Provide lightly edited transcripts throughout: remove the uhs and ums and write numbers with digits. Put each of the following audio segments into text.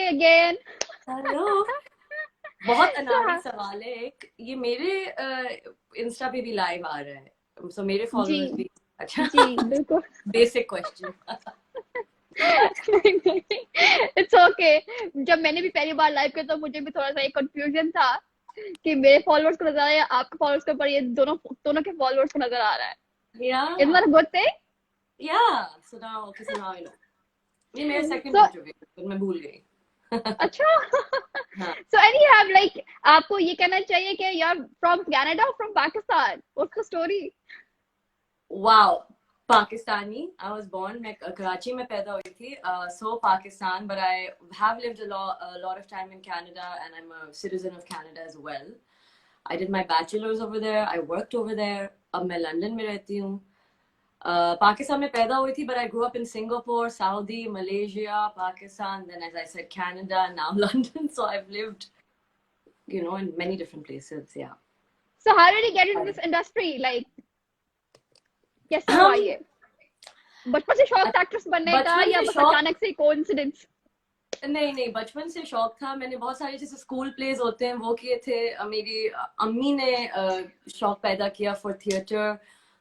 again. Hello. बहुत अनाड़ी So, सवाल है एक, ये मेरे इंस्टा पे भी लाइव आ रहा है, सो मेरे जी फॉलोअर्स भी। अच्छा। जी बिल्कुल. Basic question. It's okay. जब मैंने भी पहली बार लाइव किया तो मुझे भी थोड़ा सा एक कंफ्यूजन था कि मेरे फॉलोअर्स को नजर आ रहा है या आपके फॉलोअर्स को, पर ये दोनों दोनों के फॉलोअर्स को नजर आ रहा है. Yeah is not a good thing. Yeah so now, okay, so now I know. ये मेरा सेकंड सो इंटरव्यू है, मैं भूल गई। अच्छा. हाँ। सो एनी हैव लाइक, आपको ये कहना चाहिए कि you are from Canada, from Pakistan, what's the story? Wow. Pakistani, I was born, मैं कराची में पैदा हुई थी, so Pakistan, but I have lived a lot of time in Canada and I'm a citizen of Canada as well. I did my bachelor's over there, I worked over there. अब मैं London में रहती हूँ। पाकिस्तान में पैदा हुई थी, but I grew up in Singapore, Saudi, Malaysia, Pakistan, then as I said Canada, now London. So I've lived, in many different places. Yeah. So how did you get into this industry? Like, कैसे हुआ हम ये? बचपन से शौक था actress बनने का बचपन या से बस शौक, अचानक से कोइंसिडेंस? नहीं नहीं, बचपन से शौक था। मैंने बहुत सारे जैसे स्कूल प्लेज होते हैं वो किए थे। मेरी अम्मी ने शौक पैदा किया for theatre,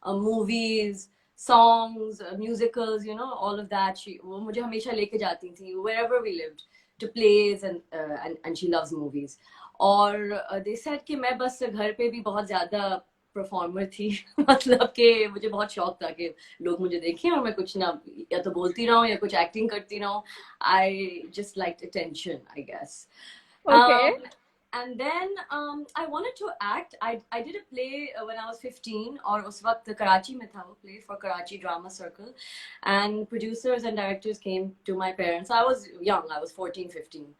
movies, songs, musicals, all of that. वो मुझे हमेशा लेके जाती थी wherever we lived to plays, and she loves movies. और they said कि मैं बस घर पे भी बहुत ज्यादा परफॉर्मर थी। मतलब कि मुझे बहुत शौक था कि लोग मुझे देखें और मैं कुछ ना, या तो बोलती रहूं या कुछ एक्टिंग करती रहूं। I just liked attention, I guess. Okay. Um, and then I wanted to act. I did a play when I was 15, और उस वक्त कराची में था वो play for Karachi Drama Circle, and producers and directors came to my parents. I was young. I was 14, 15.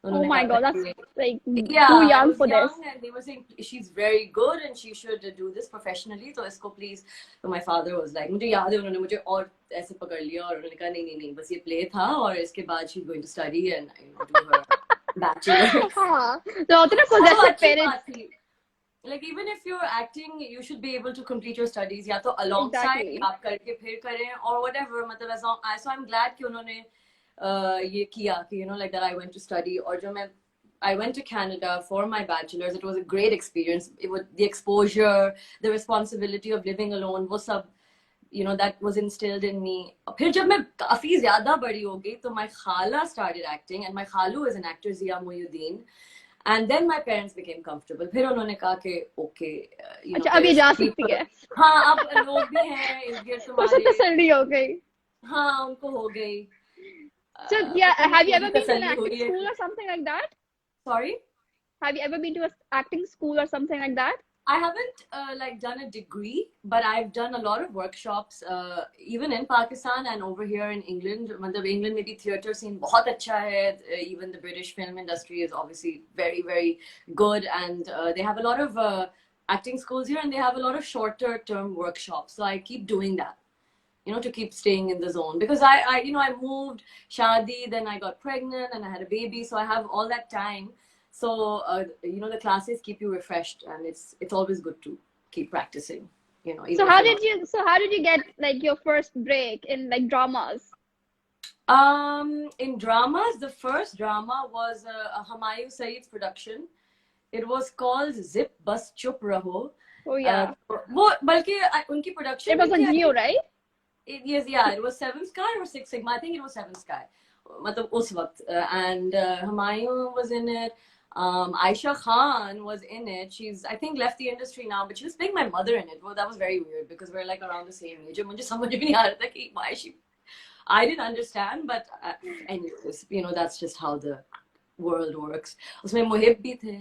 Oh उन्होंने my कहा god, था that's कि, like yeah, too I young was for this. young and they were saying she's very good and she should do this professionally, तो इसको please. So my father was like, मुझे याद है उन्होंने मुझे और ऐसे पकड़ लिया और उन्होंने कहा नहीं नहीं नहीं, बस ये play था और इसके बाद she's going to study and do her bachelor's. हाँ, तो होते ना और वो possessive अच्छी parents. बात थी। Like even if you're acting, you should be able to complete your studies, या तो alongside Exactly. या आप करके फिर करें or whatever, मतलब as long, so I'm glad कि उन्होंने ये किया कि like that I went to study। और जो मैं I went to Canada for my bachelor's. It was a great experience. It was the exposure, the responsibility of living alone, वो सब, that was instilled in me. फिर जब मैं काफी ज्यादा बड़ी हो गई तो my khala started acting and my khalu is an actor, Zia Mohyuddin. And then my parents became comfortable. फिर उन्होंने कहा कि okay, अच्छा, अब ये there's जा सकती people. है. हाँ, अब लोग भी हैं इर्द गिर्द उसे तुम्हारे। तसल्ली हो गई. हाँ, उनको हो गई। So yeah, पता नहीं have you मेरी ever been to an तसल्ली acting हुई है। school or something like that? Sorry? Have you ever been to an acting school or something like that? I haven't like done a degree, but I've done a lot of workshops, even in Pakistan and over here in England. मतलब England में भी theatre scene बहुत अच्छा है. Even the British film industry is obviously very very good, and they have a lot of acting schools here, and they have a lot of shorter term workshops. So I keep doing that, to keep staying in the zone, because I moved, shadi, then I got pregnant and I had a baby, so I have all that time. So the classes keep you refreshed, and it's always good to keep practicing, So even if you're not. how did you get like your first break in like dramas? In dramas, the first drama was a Humayun Saeed's production. It was called Zip Bus Chup Raho. Oh yeah, वो बल्कि उनकी it production was में on थी, I Geo, think. right? Yes, yeah, it was Seven Sky or Six Sigma. I think it was Seven Sky. मतलब उस वक्त, and Humayun was in it. Aisha Khan was in it. She's, I think, left the industry now, but she was playing my mother in it. Well, that was very weird because we're like around the same age. मुझे समझ भी नहीं आ रहा था कि why she. I didn't understand, but anyways, that's just how the world works. उसमें मुहिब भी थे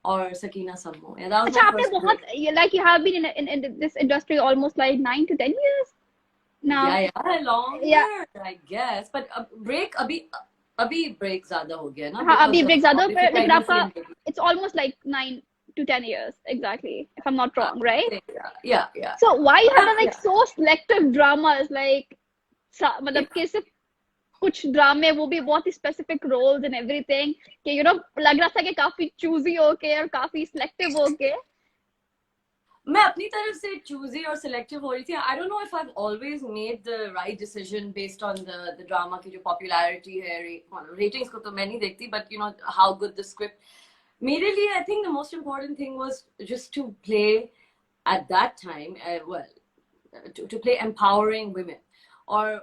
और Sakina Sammo. Yeah, that was अच्छा, my आपने first बहुत break. like you have been in this industry almost like 9 to 10 years now. Yeah, Yeah. longer, I guess. But break अभी break ज़्यादा हो गया ना हाँ, अभी because of ब्रेक ज्यादा, obviously पर लेकिन pregnancy आपका and baby. it's almost like 9 to 10 years exactly, if I'm not wrong, right? Yeah. So why you have done like Yeah. so selective dramas, like मतलब It, कि सिर्फ कुछ ड्रामे, वो भी बहुत ही स्पेसिफिक रोल्स एंड एवरीथिंग, कि लग रहा था कि काफी चूजी होके और काफी सिलेक्टिव होके. मैं अपनी तरफ से चूजी और सिलेक्टिव हो रही थी. I don't know if I've always made the right decision based on the drama की जो popularity है, ratings को तो मैं नहीं देखती, but you know how good the script. मेरे लिए I think the most important thing was just to play at that time, to play empowering women, or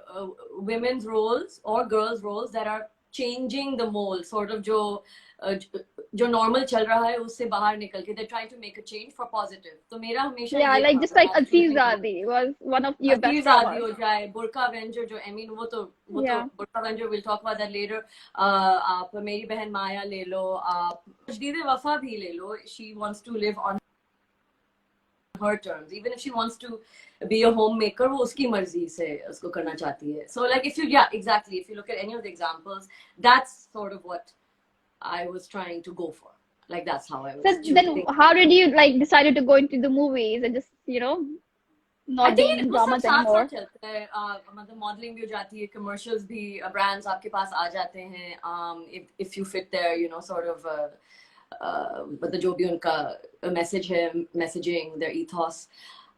women's roles or girls' roles that are changing the mold, sort of जो normal चल रहा है उससे बाहर निकल के they're trying to make a change for positive. तो मेरा हमेशा Yeah, ये like था just when like I was Aziz choosing roles. Adi was one of your best अतीज आदि dramas. हो जाए, बुर्का वेंचर जो I mean वो तो Yeah. Burqa Avenger we'll talk about that later. आप मेरी बहन माया ले लो, आप तजदीद वफा भी ले लो. She wants to live on her terms, even if she wants to be a homemaker, वो उसकी मर्जी से उसको करना चाहती है. So like if you, yeah, exactly, if you look at any of the examples, that's sort of what I was trying to go for. Like that's how I So was then choosing. how did you like decided to go into the movies and just, you know, I not think being in वो सब dramas साथ साथ anymore? चलता है. मतलब modelling भी हो जाती है, कमर्शियल्स भी, ब्रांड्स आपके पास आ जाते हैं. If you fit there, you know, sort of मतलब जो भी उनका मैसेज है, messaging, their ethos.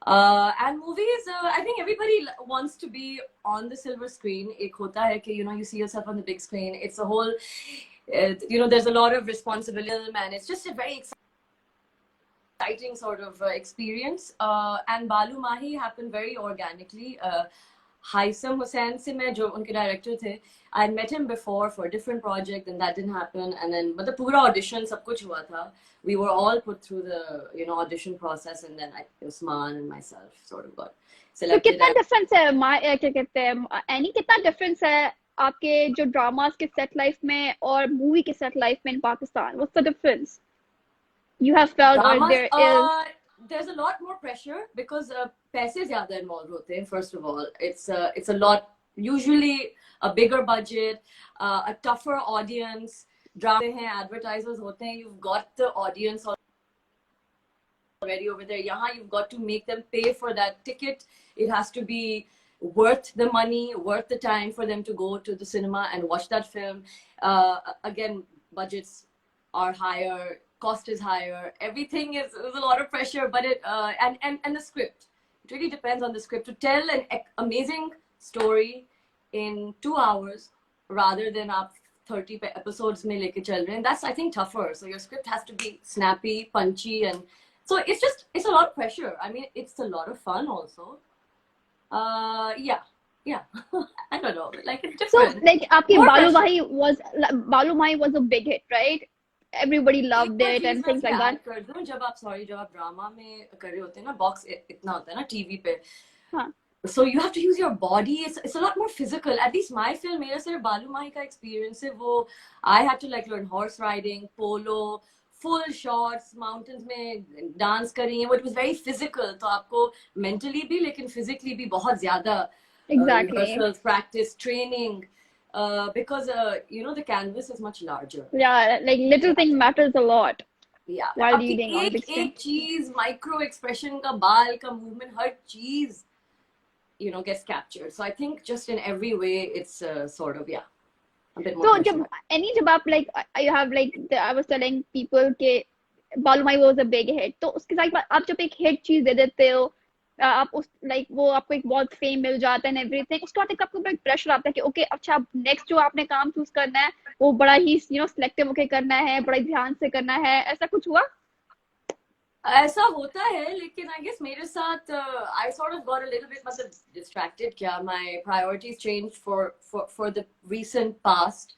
And movies, I think everybody wants to be on the silver screen. एक होता है कि you know you see yourself on the big screen. It's a whole, you know, there's a lot of responsibility, and it's just a very exciting sort of experience. And Balu Mahi happened very organically. Haisam Hussain se मैं जो उनके director थे, I met him before for a different project and that didn't happen. And then मतलब पूरा audition सब कुछ हुआ था. We were all put through the, you know, audition process, and then Usman and myself sort of got तो selected. कितना difference है क्या कहते हैं एनी कितना डिफरेंस है आपके जो ड्रामास के सेट लाइफ में और मूवी के सेट लाइफ में in Pakistan? What's the difference you have felt or Dramas, there is? there's a lot more pressure because पैसे ज़्यादा involved होते हैं. First of all, it's a lot, usually a bigger budget, a tougher audience. Drama हैं, advertisers होते हैं, you've got the audience already over there. यहाँ you've got to make them pay for that ticket. It has to be worth the money, worth the time for them to go to the cinema and watch that film. Again, budgets are higher, cost is higher, everything is a lot of pressure, but and the script. It really depends on the script. To tell an amazing story in 2 hours rather than up 30 episodes mein leke chal rahe hain, that's I think tougher. So your script has to be snappy, punchy, and so it's a lot of pressure. I mean, it's a lot of fun also. Yeah. I don't know, like it's different. So like आपकी More Balu pressure. Mahi was a big hit, right? Everybody एक loved और it चीज and मैं things इसमें like that. Add कर दूं, जब आप ड्रामा में कर रहे होते हैं ना, बॉक्स इतना होता है ना टीवी पे, हाँ. so you have to use your body. It's a lot more physical. At least my film, मेरा सिर्फ बालू माही का experience है वो. I had to like learn horse riding, polo, full shots, mountains में dance करी है. It was very physical. तो आपको mentally भी लेकिन physically भी बहुत ज़्यादा Exactly. rehearsals, practice, training, because you know the canvas is much larger. Yeah, like little thing matters a lot Yeah, while आपकी reading on big screen. एक चीज, माइक्रो एक्सप्रेशन का, बाल का मूवमेंट, हर चीज you know gets captured. So I think just in every way it's sort of, yeah, a bit more So pressure. जब आप like you have like I was telling people के Balu Mahi was a big hit, तो उसके साथ आप जब एक hit चीज दे देते हो, आप उस like वो आपको एक बहुत फेम मिल जाता है एवरीथिंग, उसके बाद एक आपको एक प्रेशर आता है कि ओके अच्छा नेक्स्ट जो आपने काम चूज करना है वो बड़ा ही सिलेक्टिव होके करना है, बड़ा ध्यान से करना है, ऐसा कुछ हुआ? ऐसा होता है, लेकिन I guess मेरे साथ I sort of got a little bit मतलब distracted. क्या, my priorities changed for the recent past.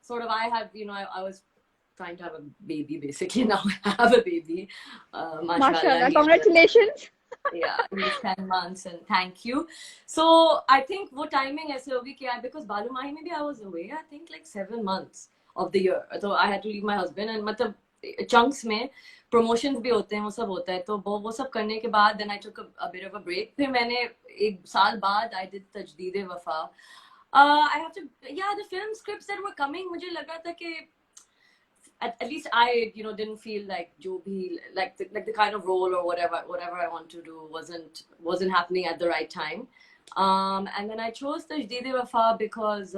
Sort of I have, you know, I was trying to have a baby basically. Now I have a baby. Mashallah, congratulations. Yeah, he's 10 months and thank you. So I think वो timing ऐसे होगी कि because बालू माही में भी I was away, I think like 7 months of the year. So I had to leave my husband and मतलब chunks में promotions भी होते हैं, वो सब होता है, तो वो सब करने के बाद then I took a bit of a break. फिर मैंने 1 साल बाद I did तजदीद वफा. I have to, yeah, the film scripts that were coming, मुझे लगा था कि at least I, you know, didn't feel like जो भी like the kind of role or whatever I want to do wasn't happening at the right time. And then I chose Tajdeed Wafa because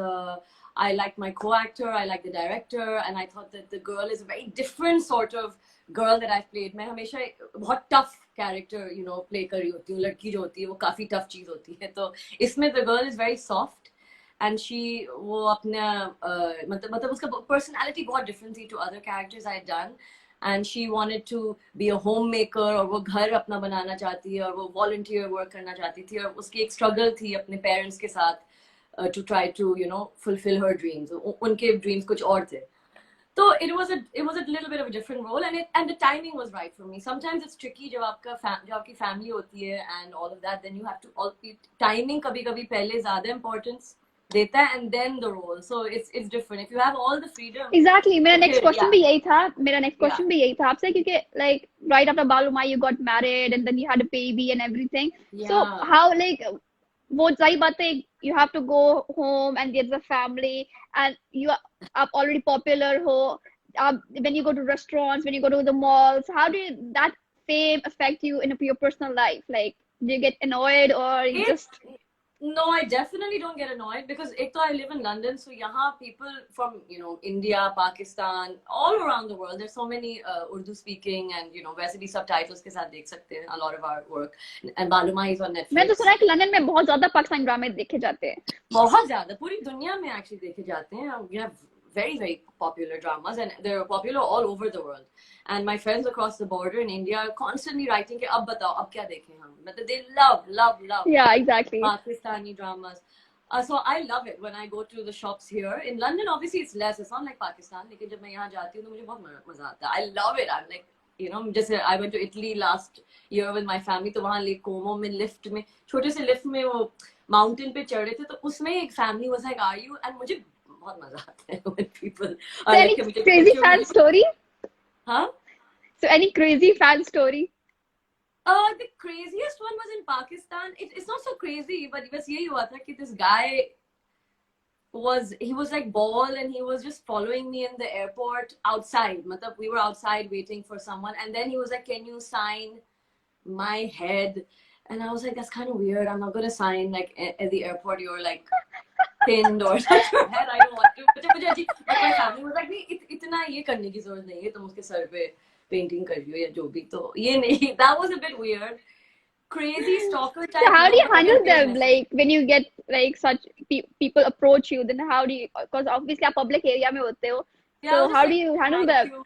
I liked my co-actor, I liked the director, and I thought that the girl is a very different sort of girl that I've played. मैं हमेशा बहुत tough character, you know, play करी होती हूँ. लड़की जो होती है वो काफी tough चीज होती है. तो इसमें the girl is very soft, and she वो अपना मतलब उसका personality बहुत different थी to other characters I had done. And she wanted to be a homemaker, और वो घर अपना बनाना चाहती है, और वो volunteer work करना चाहती थी, और उसकी एक struggle थी अपने parents के साथ to try to, you know, fulfill her dreams. उनके dreams कुछ और थे. So it was a little bit of a different role, and the timing was right for me. Sometimes it's tricky जब आपकी family होती है and all of that, then you have to timing कभी-कभी पहले ज़्यादा importance देता है, and then the role. So it's different. If you have all the freedom. Exactly. मेरा next question yeah. भी यही था. मेरा next question भी यही था आपसे, क्योंकि like right after Balumai you got married and then you had a baby and everything. Yeah. So how like वो सही बात है, you have to go home and there's a family and you are already popular हो. When you go to restaurants, when you go to the malls, how do that fame affect you in your personal life? Like, do you get annoyed or you just? No, I definitely don't get annoyed, because ek to I live in London, so yahan people from, you know, India, Pakistan, all around the world, there's so many Urdu speaking, and you know, वैसे भी subtitles के साथ देख सकते हैं a lot of our work, and Balumai is on Netflix. मैं तो सुना है कि लंदन में बहुत ज़्यादा पाकिस्तानी ड्रामे देखे जाते हैं. बहुत ज़्यादा, पूरी दुनिया में actually देखे जाते हैं. We have very, very popular dramas, and they're popular all over the world. And my friends across the border in India are constantly writing कि अब बताओ अब क्या देखें हम. But they love Yeah, exactly. Pakistani dramas. So I love it when I go to the shops here in London. Obviously it's less, it's not like Pakistan, लेकिन जब मैं यहाँ जाती हूँ तो मुझे बहुत मजा आता है. I love it. I'm like, you know, just I went to Italy last year with my family, तो वहाँ Lake Como में lift में, छोटे से lift में वो mountain पे चढ़े थे, तो उसमें एक family was like, are you? And मुझे बहुत मजा आता है when people are like, any crazy fan story? Huh? So any crazy fan story? The craziest one was in Pakistan. It's not so crazy, but बस यही हुआ था कि this guy was like bald, and he was just following me in the airport outside. मतलब we were outside waiting for someone, and then he was like, can you sign my head? And I was like, that's kind of weird. I'm not gonna sign like at the airport. You're like pinned or touch your head. I don't want to. But my family was like, नहीं इतना ये करने की जरूरत नहीं है, तुम उसके सर पे पेंटिंग कर रही हो या जो भी, तो ये नहीं. That was a bit weird. Crazy stalker type. So how do you handle them, like when you get like such people approach you? Then how do you, because obviously आप public area में होते हो, so how do you handle them?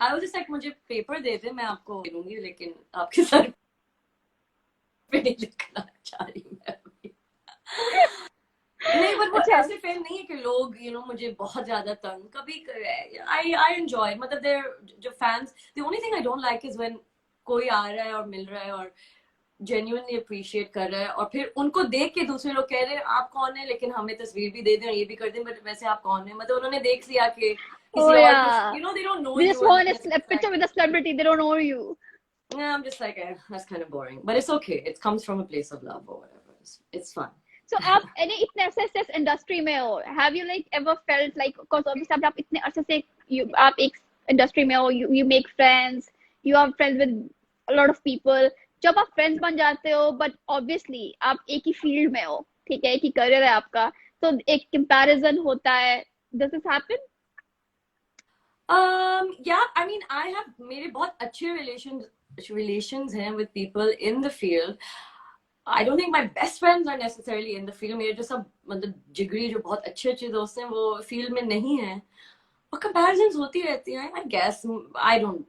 I was just like, मुझे paper दे दे, मैं आपको दे दूंगी, लेकिन आपके सर पे नहीं लिखना चाह रही मैं अभी. नहीं, but वो ऐसे फेम नहीं है कि लोग, you know, मुझे बहुत ज्यादा तंग कभी करे. I enjoy, मतलब they're जो fans, the only thing I don't like is when कोई आ रहा है और मिल रहा है और genuinely appreciate कर रहा है, और फिर उनको देख के दूसरे लोग कह रहे हैं आप कौन है, लेकिन हमें तस्वीर भी दे दें और ये भी कर दें, बट वैसे आप कौन है, मतलब उन्होंने देख लिया कि किसी और, you know, they don't know you. They just want a picture with a celebrity, they don't know you. Yeah, I'm just like, that's kind of boring, but it's okay. It comes from a place of love or whatever. It's fun. So आप इतने अरसे से industry में हो, have you like ever felt like, because obviously आप इतने अरसे से आप एक इंडस्ट्री में हो, you make friends, you are friends with a lot of people. जब आप फ्रेंड्स बन जाते हो, बट ऑब्वियसली आप एक ही फील्ड में हो, ठीक है, एक ही करियर है आपका, तो एक कंपैरिजन होता है. Does this happen? Yeah, I mean, I have मेरे बहुत अच्छे relations हैं with people in the field. I don't think my best friends are necessarily in the field. मेरे जो सब मतलब जिगरी जो बहुत अच्छे अच्छे दोस्त हैं वो फील्ड में नहीं हैं, और comparisons होती रहती हैं. I guess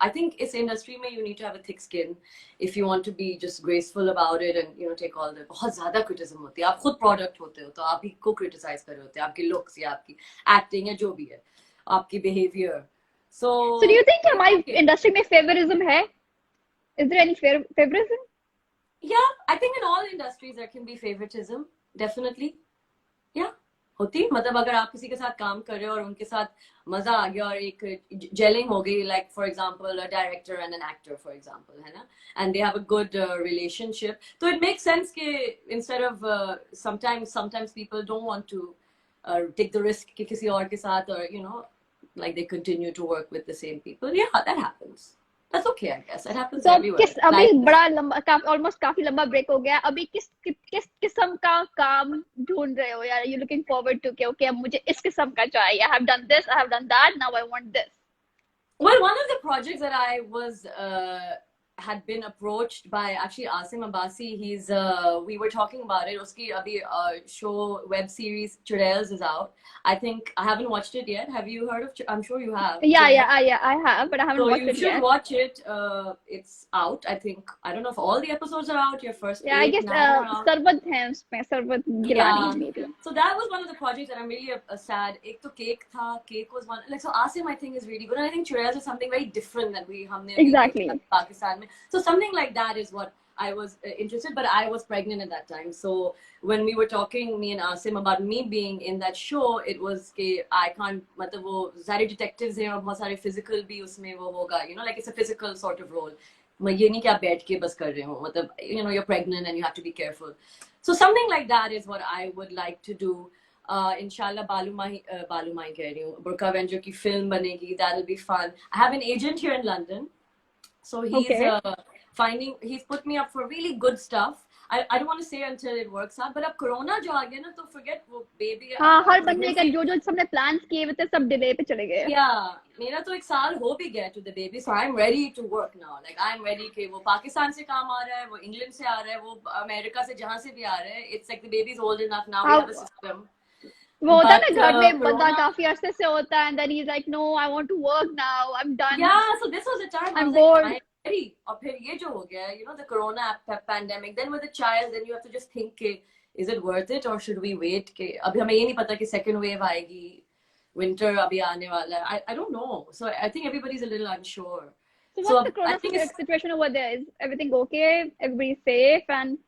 I think इस industry में you need to have a thick skin if you want to be just graceful about it, and you know, take all the, बहुत ज़्यादा criticism होती है. आप खुद product होते हो तो आप ही को criticize कर रहे होते हैं, आपके looks या आपकी acting या जो भी है, आपकी behavior. So do you think हमारी industry में favorism है? Is there any favorism? Yeah, I think in all industries there can be favoritism, definitely. Yeah, होती, मतलब अगर आप किसी के साथ काम कर रहे हो और उनके साथ मजा आ गया और एक gelling हो गई, like for example a director and an actor for example, है ना, and they have a good relationship, so it makes sense कि instead of sometimes people don't want to take the risk कि किसी और के साथ, or you know, like they continue to work with the same people. Yeah, that happens. That's okay, I guess. It happens तो अब everywhere. किस अभी Life is बड़ा लंबा ऑलमोस्ट काफी लंबा ब्रेक हो गया, अभी किस किस्म का काम ढूंढ रहे हो यार? यू लुकिंग फॉरवर्ड टू के ओके अब मुझे इस किस्म का चाहिए, I have done this, I have done that, now I want this? Well, one of the projects that I was had been approached by actually Asim Abbasi. We were talking about it. Uski abhi show web series Churels is out. I think I haven't watched it yet. Have you heard of? I'm sure you have. Yeah, I have, but I haven't So watched you it should yet. watch it. It's out. I think I don't know if all the episodes are out. Your first Yeah, I 8, guess 9 are out. Sarvat hai usme, Sarvat Yeah. Gilani maybe. So that was one of the projects that I'm really sad. Ek to cake tha. Cake was one. Like so, Asim I think is really good. And I think Churels is something very different that humne Exactly. Pakistan mein. So something like that is what I was interested. But I was pregnant at that time. So when we were talking, me and Asim, about me being in that show, it was ke I can't. मतलब वो सारे detectives हैं और बहुत सारे physical भी उसमें वो होगा. You know, like it's a physical sort of role. मैं ये नहीं कि आप बैठ के बस कर रहे हो. मतलब you know you're pregnant and you have to be careful. So something like that is what I would like to do. Inshallah, Balu Mahi कह रही हूँ. Burqa Avenger की film बनेगी. That'll be fun. I have an agent here in London, so he's put me up for really good stuff. I don't want to say until it works out, but अब Corona जो आ गया ना, तो forget वो baby. हाँ, हर बंदे का जो सबने plans किए हुए थे सब delay पे चले गए. Yeah, मेरा तो 1 साल हो भी गया to the baby, so I'm ready to work now. Like I'm ready कि वो पाकिस्तान से काम आ रहा है, वो इंग्लैंड से आ रहा है, वो अमेरिका से जहाँ से भी आ रहा है. It's like the baby's old enough now. We have a system. वो होता है ना घर में बंदा काफी अरसे से होता है and then he's like no I want to work now, I'm done. Yeah, so this was the time I'm bored. और फिर ये जो हो गया, you know, the corona pandemic, then with the child, then you have to just think कि is it worth it or should we wait? कि अभी हमें ये नहीं पता कि second wave आएगी, winter अभी आने वाला है. I don't know. So I think everybody's a little unsure. So what's the corona situation over there? Is everything okay? Everybody's safe and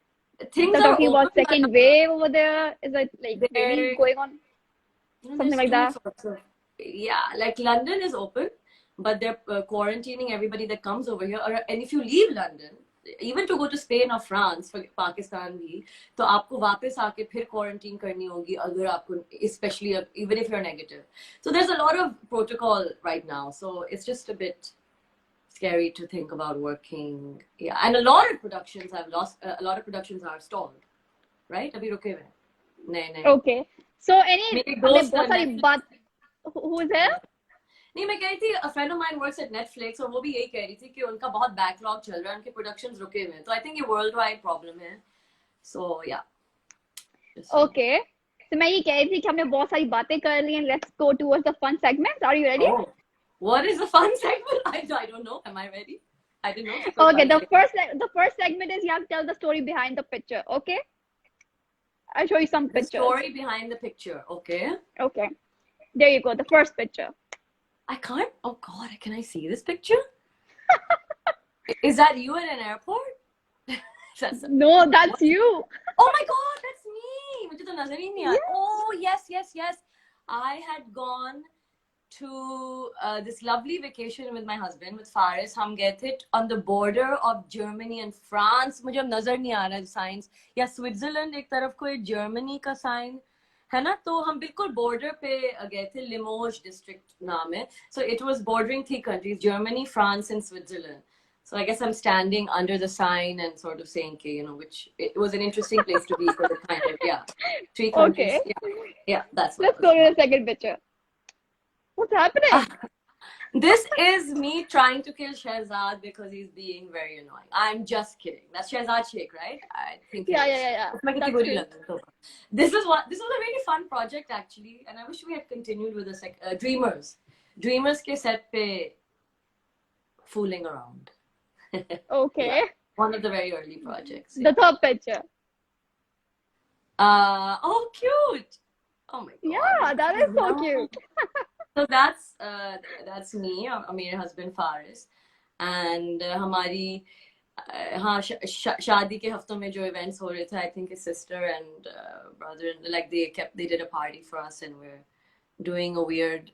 things they're are talking about open, second wave over there? Is it like really going on? Something like that? Yeah, like London is open, but they're quarantining everybody that comes over here. And if you leave London, even to go to Spain or France, for Pakistan भी, तो आपको वापस आके फिर quarantine करनी होगी अगर आपको, especially even if you're negative. So there's a lot of protocol right now. So it's just a bit scary to think about working. Yeah, and a lot of productions have lost. A lot of productions are stalled, right? अभी रुके हुए. नहीं. Okay. So any बहुत सारी बात. Who is there? नहीं, मैं कह रही थी a friend of mine works at Netflix और वो भी यही कह रही थी कि उनका बहुत backlog चल रहा है, उनके productions रुके हुए हैं. तो I think ये worldwide problem है. So yeah. Okay. So मैं ये कह रही थी कि हमने बहुत सारी बातें कर ली हैं. Let's go towards the fun segment. Are you ready? Oh. What is the fun segment? I don't know. Am I ready? I didn't know. Okay, the first segment is you have to tell the story behind the picture. Okay. I'll show you some pictures. The story behind the picture. Okay. Okay. There you go. The first picture. I can't. Oh God, can I see this picture? Is that you at an airport? No, that's you. Oh my God, that's me. मुझे तो नजर ही नहीं आ रहा. Oh yes. I had gone to this lovely vacation with my husband, with Faris. हम गए थे on the border of Germany and France. मुझे अब नजर नहीं आ रहा है signs. या Switzerland एक तरफ को Germany का sign है ना, तो हम बिल्कुल border पे गए थे. Limoges district नाम है. So it was bordering 3 countries: Germany, France, and Switzerland. So I guess I'm standing under the sign and sort of saying, you know, which it was an interesting place to be for the kind of 3 countries. Okay. Yeah, that's. Let's go to the second picture. What's happening? This is me trying to kill Shehzad because he's being very annoying. I'm just kidding. That's Shehzad Sheikh, right? I think. Yeah. This was a really fun project actually, and I wish we had continued with the Dreamers. Dreamers ke set pe fooling around. Okay. Yeah, one of the very early projects. The third picture. Oh, cute. Oh my God. Yeah, that is so cute. So that's me, मेरे husband Faris, and हमारी हाँ शादी के हफ्तों में जो events हो रहे थे, I think his sister and brother, like they did a party for us, and we're doing a weird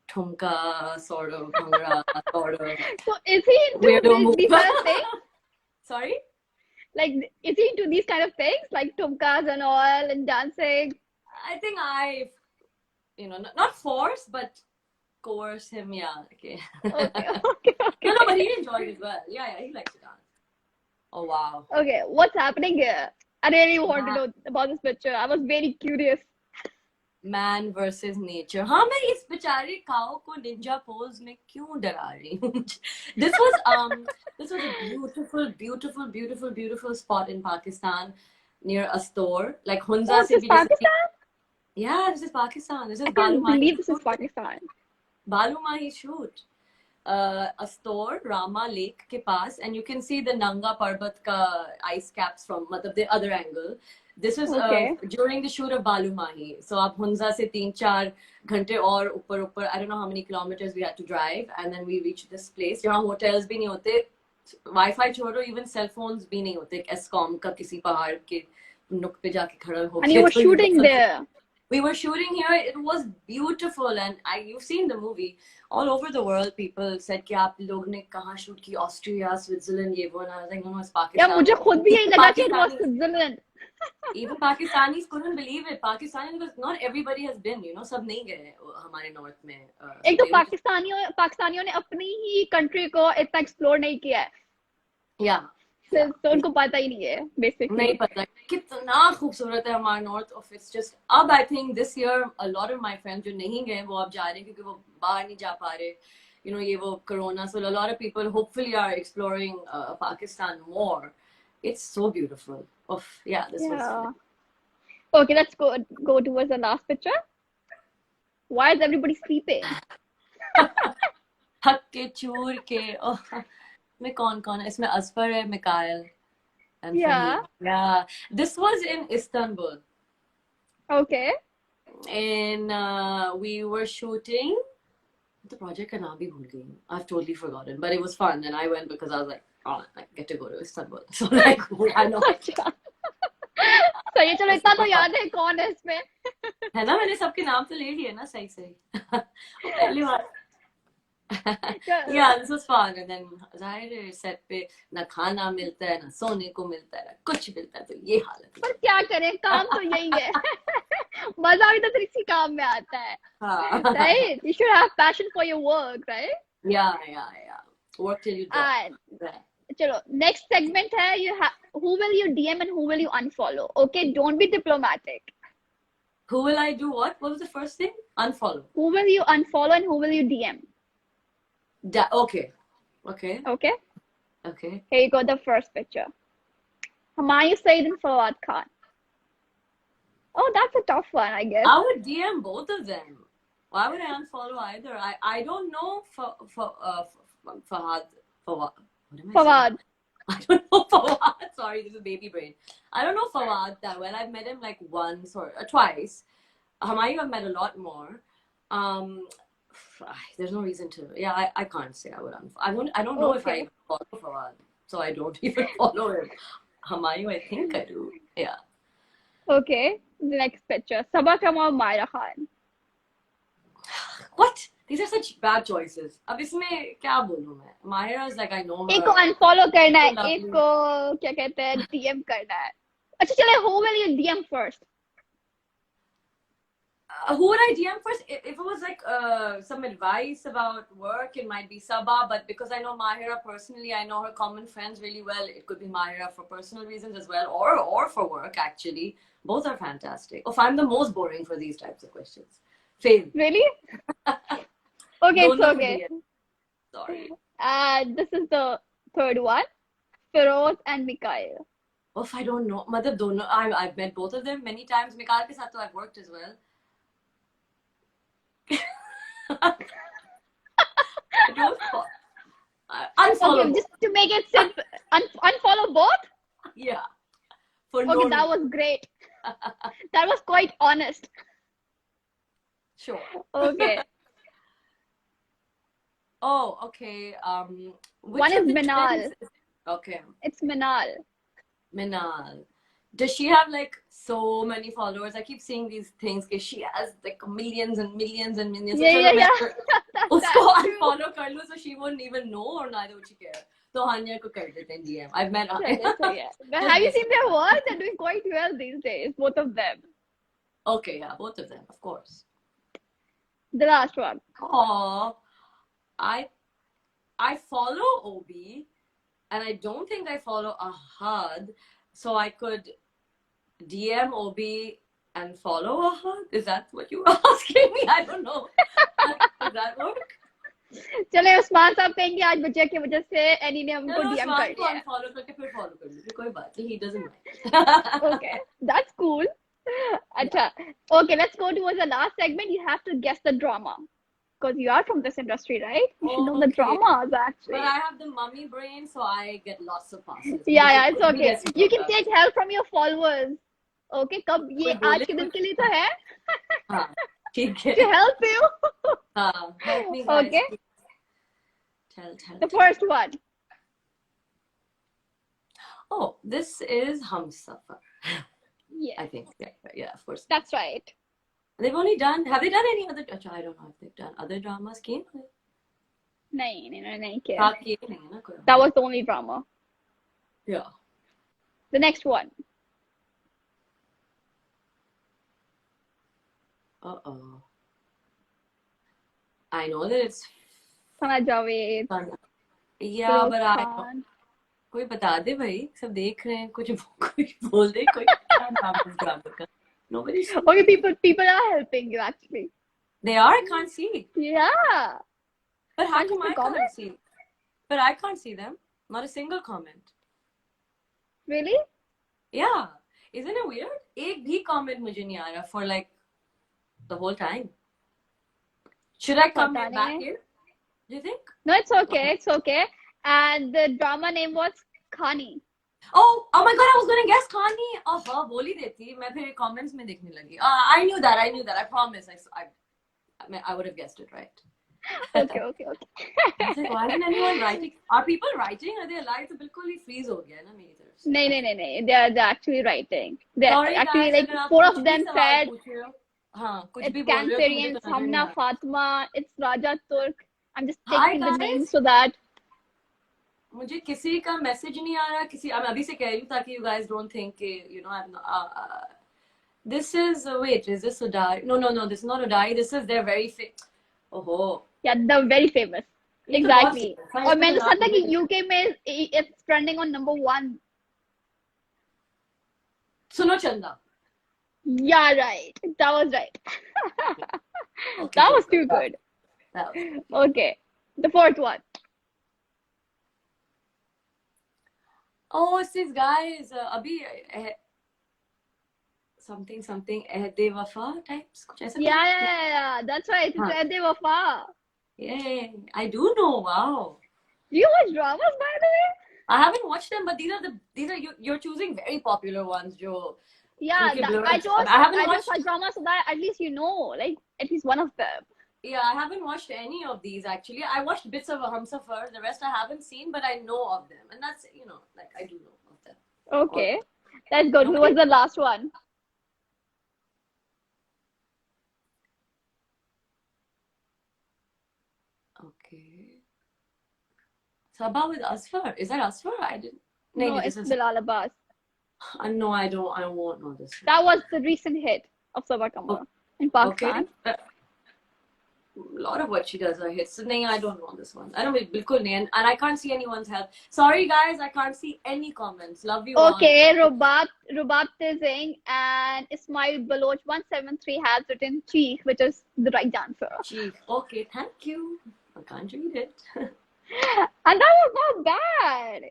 thumka sort of bhangra sort of. So is he into these kind of things? Sorry? Like, is he into these kind of things, like thumkas and all and dancing? I think not forced, but coerce him. Yeah. Okay. Okay, okay, No, okay. but he enjoyed it well. Yeah, he likes to dance. Oh wow. Okay, what's happening here? I really want to Man, know about this picture. I was very curious. man versus nature. हाँ मैं इस बेचारे काओ को ninja pose में क्यों डरा रही हूँ? This was a beautiful spot in Pakistan near Astor. Like Hunza Oh, se this is bhi jaise. Pakistan? Yeah, this is Pakistan. This I is Balu can't Mahi believe this is shoot. Pakistan. Balu Mahi shoot. Astor, Rama Lake के पास, and you can see the Nanga Parbat ka ice caps from मतलब the other angle. This is Okay. during the shoot of Balu Mahi. So आप Hunza से 3-4 घंटे और ऊपर I don't know how many kilometers we had to drive, and then we reached this place. जहाँ hotels भी नहीं होते, Wi-Fi छोड़ो, even cell phones भी नहीं होते. Escom का किसी पहाड़ के नुक पे जाके खड़ा होके. And you were shooting there. We were shooting here. It was beautiful, and you've seen the movie. All over the world, people said कि आप लोग ने कहाँ shoot की? Austria, Switzerland, ये वो. And I was like, no, it's Yeah, Pakistan. मुझे खुद भी यही लगा कि it was Pakistanis, Switzerland. even Pakistanis couldn't believe it. Pakistanis, because not everybody has been, you know, सब नहीं गए हमारे north में. एक तो पाकिस्तानियों ने अपनी ही country को इतना explore नहीं किया है. Yeah. तो उनको पता ही नहीं है basically. नहीं पता कितना खूबसूरत है हमारा नॉर्थ ऑफ इट्स जस्ट अब I think this year a lot of my friends जो नहीं गए वो अब जा रहे हैं क्योंकि वो बाहर नहीं जा पा रहे यू नो ये वो corona so a lot of people hopefully are exploring Pakistan more it's so beautiful of yeah this was Okay, let's go towards the last picture. Why is everybody sleeping? थक के चूर के में कौन है इसमें असफर है Mikail and Yeah. Yeah, this was in Istanbul. Okay. And we were shooting. The project ka naam bhi bhul gayi. I've totally forgotten, but it was fun, and I went because I was like, oh, I get to go to Istanbul. So like, I know. अच्छा. सही चलो इतना तो याद है कौन है इसमें. है ना मैंने सबके नाम तो ले लिए ना सही. पहली बार. Yeah, this was fun, and then जाहिर है सेट पे ना खाना मिलता है ना सोने को मिलता है ना कुछ मिलता है तो ये हालत पर क्या करें काम तो यही है. मजा भी तो फिर इसी काम में आता है. Right? You should have passion for your work, right? Yeah. Work till you drop. चलो next segment है who will you DM and who will you unfollow? Okay, don't be diplomatic. Who will I do what? What was the first thing? Unfollow. Who will you unfollow and who will you DM? Okay. Here you go, the first picture. Humayun Saeed and Fawad Khan. Oh, that's a tough one, I guess. I would DM both of them. Why would I unfollow either? I don't know Fawad. What am I Fawad. saying? I don't know Fawad. Sorry, this is baby brain. I don't know Fawad that well. I've met him like once or twice. Humayun I've met a lot more. There's no reason to. Yeah, I can't say I would unfollow. I don't know if I follow Fawad, so I don't even follow him. Humayun, I think I do. Yeah. Okay, the next picture. Sabah Kamal, Myra Khan. What? These are such bad choices. अब इसमें क्या बोलूँ मैं? Myra is like I know her. एक को unfollow करना है, एक को क्या कहते हैं DM करना है. अच्छा चले, who will you DM first? Who would I DM first? If it was like some advice about work, it might be Sabah. But because I know Mahira personally, I know her common friends really well. It could be Mahira for personal reasons as well, or for work actually. Both are fantastic. If I'm the most boring for these types of questions, fail. Really? Okay, it's okay. Sorry. This is the third one. Feroz and Mikhail. If I don't know, मतलब दोनों, I've met both of them many times. Mikhail के साथ तो I've worked as well. Unfollow. Okay, just to make it simple, unfollow both? Yeah. For okay, that was great. That was quite honest. Sure. Okay. Oh, okay. One is Minal. Okay. It's Minal. Minal. Does she have like so many followers? I keep seeing these things that she has like millions and millions and millions. Yeah. Usko unfollow kar lo, so she won't even know, or neither would she care. So Hanya ko kar dete in DM. I've met her. But have you seen their work? They're doing quite well these days, both of them. Okay, yeah, both of them, of course. The last one. Oh, I follow Obi, and I don't think I follow Ahad, so I could DM Obi and follow Ahad. Is that what you were asking me? I don't know. Does that work? चले उस्मान साहब कहेंगे आज बच्चे की वजह से any ने हमको चलो डीएम उस्मान कर को दिया है. अनफॉलो करके फिर फॉलो कर लीजिए, कोई बात नहीं. He doesn't mind. Okay, that's cool. Yeah. Acha. Okay, let's go towards the last segment. You have to guess the drama. Because you are from this industry, right? You should know the Okay. dramas But actually. I have the mummy brain, so I get lots of passes. Yeah, मुझे it's कुछ भी okay. ऐसे You can होगा. take help from your followers. Okay, कब ये कोई बोले आज के दिन कुछ. के लिए तो है हाँ, ठीक है. to help you. हाँ, help me guys. Okay, please. Tell. the first one. Oh, this is Humsafar. Yes, I think. Yeah, of course. that's right. They've only done. Have they done any other? I don't know if they've done other dramas. Kiye? नहीं किया. साथ किए नहीं है ना कोई. That was the only drama. Yeah. The next one. Uh-oh. I know that it's Sana Javed. fun. Yeah, but I don't. Khan. कोई बता दे भाई, सब देख रहे हैं, कुछ कोई बोल दे, कोई क्या नाम है इस ड्रामा का. Nobody's. Okay, people are helping you actually. They are. I can't see. Yeah. But how Can't you come I comment? can't see? But I can't see them. Not a single comment. Really? Yeah. Isn't it weird? एक भी comment मुझे नहीं आ रहा for like the whole time. Should I come पता back नहीं. in? Do you think? No, it's okay. It's okay. And the drama name was Khani. Oh my God! I was gonna guess Khani. Oh हाँ, बोल ही देती. मैं फिर comments में देखने लगी. I knew that. I promise. I would have guessed it right. Okay. I was like, why isn't anyone writing? Are people writing? Are they alive? तो बिल्कुल ही freeze हो गया ना मेरी तरफ से. नहीं. They're actually writing. They're Sorry actually guys, like अगर आप 4 कुछ of भी them सवाल said पूछ रहे हो, हाँ, कुछ it's भी बोल रहे हो तो मुझे Cancerian, तो नजर नहीं आ Samna रहा. Fatma, it's Raja Turk. I'm just Hi taking the guys. names so that. मुझे किसी का मैसेज नहीं आ रहा. किसी मैं अभी से कह रही हूँ ताकि you guys don't think you know I'm this is wait, is this Udari? No, this is not Udari. This is they're very oh. Yeah, they're very famous. ये तो Exactly. बहुत famous है. और मैंने इसका सुना था नाम कि मुझे- UK में it's trending on number 1. सुनो चंदा. Yeah, right. That was right. Okay, That was good. too good. That was- Okay. The fourth one. Oh, it's these guys. अभी something ehde wafa types कुछ ऐसा. Yeah. That's right. It's हाँ. Ehde Wafa. Yay! I do know. Wow. Do you watch dramas, by the way? I haven't watched them, but these are you're choosing very popular ones, Jo. Yeah, Okay, that, blur. I chose I haven't I watched- chose such dramas so that at least you know, like at least one of them. Yeah, I haven't watched any of these actually. I watched bits of Humsafar. The rest I haven't seen, but I know of them, and that's like I do know of them. Okay, that's good. Who was the last one? Okay. Sabah with Asfar. Is that Asfar? I didn't. No, it's Bilal Abbas. No, I don't. I won't know this. That was the recent hit of Sabah Kamar in Pakistan. Okay. A lot of what she does are hits. So, I don't know this one. I don't know, bilkul nahi. And I can't see anyone's help. Sorry, guys, I can't see any comments. Love you all. Okay, Rubab Tizing and Ismail Baloch 173 has written Cheek, which is the right answer. Cheek. Okay, thank you. I can't read it. And that was not bad.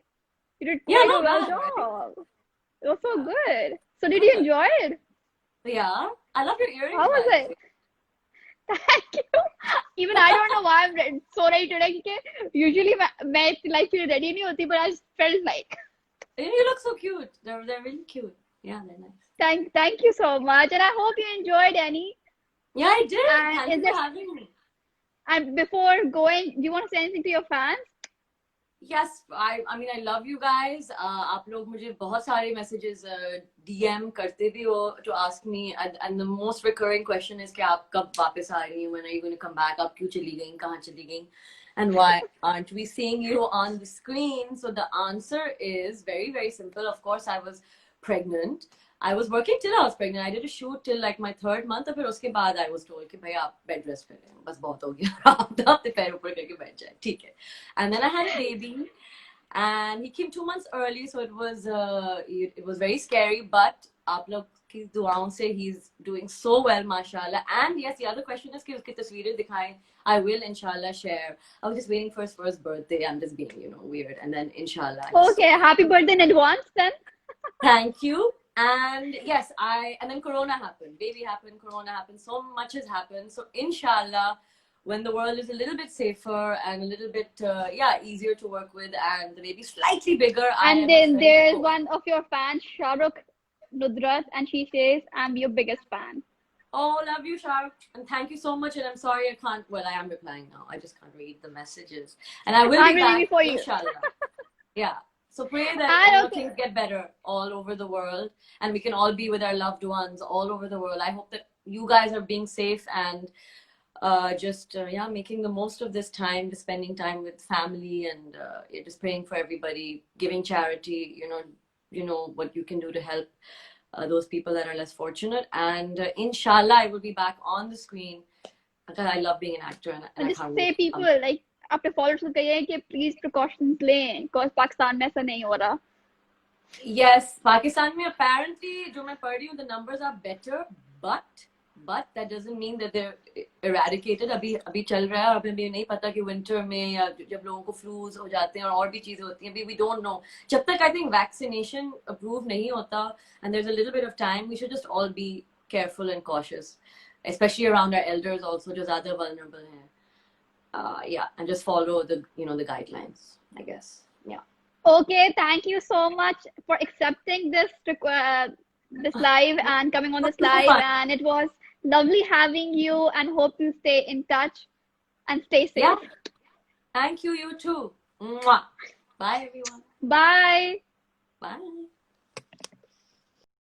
You did quite not a well bad, job. It was so good. So did you enjoy it? Yeah, I love your earrings. How was guys. it? Thank you. Even I don't know why I'm so ready today. Because usually मैं like feel ready नहीं होती, but I just felt like. You look so cute. They're really cute. Yeah, they're nice. Thank you so much, and I hope you enjoyed, Annie. Yeah, I did. And Thank is you there- for having me. And before going, do you want to say anything to your fans? Yes, I mean I love you guys. आप लोग मुझे बहुत सारे messages DM करते भी हो to ask me, and the most recurring question is कि आप कब वापस आ रही हैं? When are you going to come back? आप क्यों चली गई? कहाँ चली गई? And why aren't we seeing you on the screen? So the answer is very, very simple. Of course, I was pregnant. I was working till I was pregnant. I did a shoot till like my 3rd month. और फिर उसके बाद I was told कि भाई आप bed rest करें, बस बहुत हो गया, आप अपने पैर ऊपर करके बैठ जाए, ठीक है. And then I had a baby, and he came 2 months early, so it was very scary. But आप लोग की दुआओं से he's doing so well, mashallah. And yes, the other question is कि उसकी तस्वीरें दिखाएं. I will inshallah share. I was just waiting for his first birthday. I'm just being, weird. And then inshallah. Okay, happy birthday in advance then. Thank you. And yes, and then Corona happened. Baby happened, Corona happened. So much has happened. So inshallah, when the world is a little bit safer and a little bit, easier to work with, and the baby's slightly bigger. And then there's one of your fans, Shahrukh Nudrat, and she says, I'm your biggest fan. Oh, love you, Shahrukh. And thank you so much. And I'm sorry I can't, well, I am replying now. I just can't read the messages. And I will be back, for you. inshallah. Yeah. So pray that things get better all over the world. And we can all be with our loved ones all over the world. I hope that you guys are being safe and making the most of this time, spending time with family, and just praying for everybody, giving charity, you know what you can do to help those people that are less fortunate. And inshallah, I will be back on the screen because I love being an actor. And just say people like अपने followers को कहिए कि please precautions लें, because Pakistan में ऐसा नहीं हो रहा. Yes, Pakistan में apparently जो मैं पढ़ रही हूँ, the numbers are better, but that doesn't mean that they're eradicated. अभी चल रहा है और अभी नहीं पता कि winter में या जब लोगों को flus हो जाते हैं और भी चीजें होती हैं, अभी we don't know. जब तक I think vaccination approved नहीं होता and there's a little bit of time, we should just all be careful and cautious, especially around our elders also जो ज़्यादा vulnerable हैं. And just follow the the guidelines, I guess. Yeah. Okay, thank you so much for accepting this live and coming on this live, and it was lovely having you, and hope you stay in touch and stay safe. Yeah. Thank you, you too. Mwah. Bye everyone. Bye. Bye.